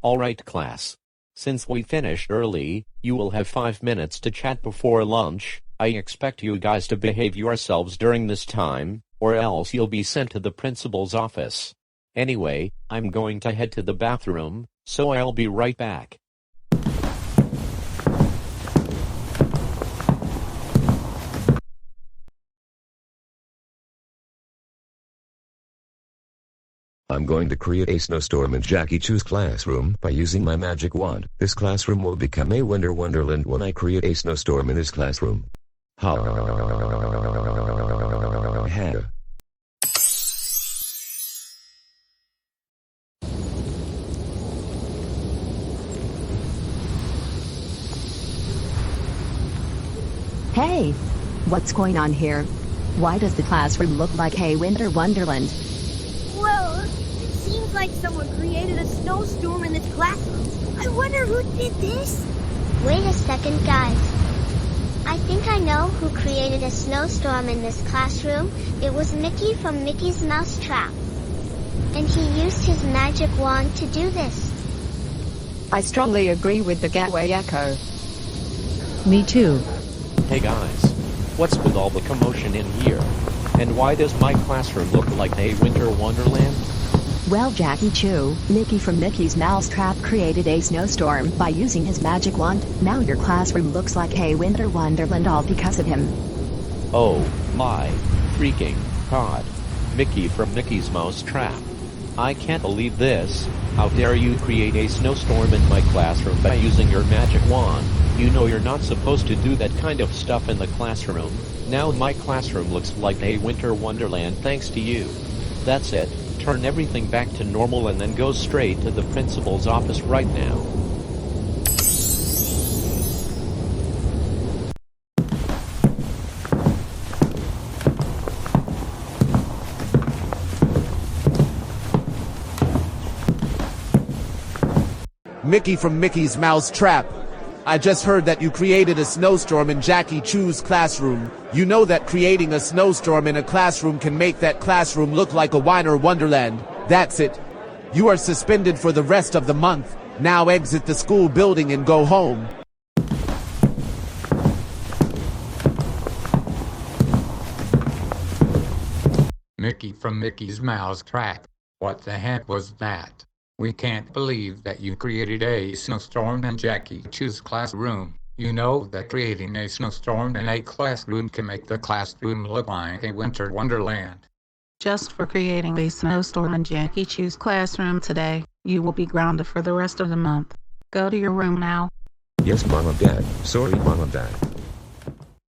Alright class. Since we finished early, you will have 5 minutes to chat before lunch. I expect you guys to behave yourselves during this time, or else you'll be sent to the principal's office. Anyway, I'm going to head to the bathroom, so I'll be right back. I'm going to create a snowstorm in Jackie Chu's classroom by using my magic wand. This classroom will become a winter wonderland when I create a snowstorm in this classroom. Ha ha. Hey! What's going on here? Why does the classroom look like a winter wonderland? Well, it seems like someone created a snowstorm in this classroom. I wonder who did this? Wait a second, guys. I think I know who created a snowstorm in this classroom. It was Mickey from Mickey's Mouse Trap. And he used his magic wand to do this. I strongly agree with the Gateway Echo. Me too. Hey guys. What's with all the commotion in here? And why does my classroom look like a winter wonderland? Well, Jackie Chu, Mickey from Mickey's Mouse Trap created a snowstorm by using his magic wand. Now your classroom looks like a winter wonderland all because of him. Oh, my freaking god. Mickey from Mickey's Mouse Trap. I can't believe this. How dare you create a snowstorm in my classroom by using your magic wand? You know you're not supposed to do that kind of stuff in the classroom. Now my classroom looks like a winter wonderland thanks to you. That's it. Turn everything back to normal and then go straight to the principal's office right now. Mickey from Mickey's Mouse Trap. I just heard that you created a snowstorm in Jackie Chu's classroom. You know that creating a snowstorm in a classroom can make that classroom look like a winter wonderland. That's it. You are suspended for the rest of the month. Now exit the school building and go home. Mickey from Mickey's Mouse Trap. What the heck was that? We can't believe that you created a snowstorm in Jackie Chu's classroom. You know that creating a snowstorm in a classroom can make the classroom look like a winter wonderland. Just for creating a snowstorm in Jackie Chu's classroom today, you will be grounded for the rest of the month. Go to your room now. Yes, Mom and Dad. Sorry, Mom and Dad.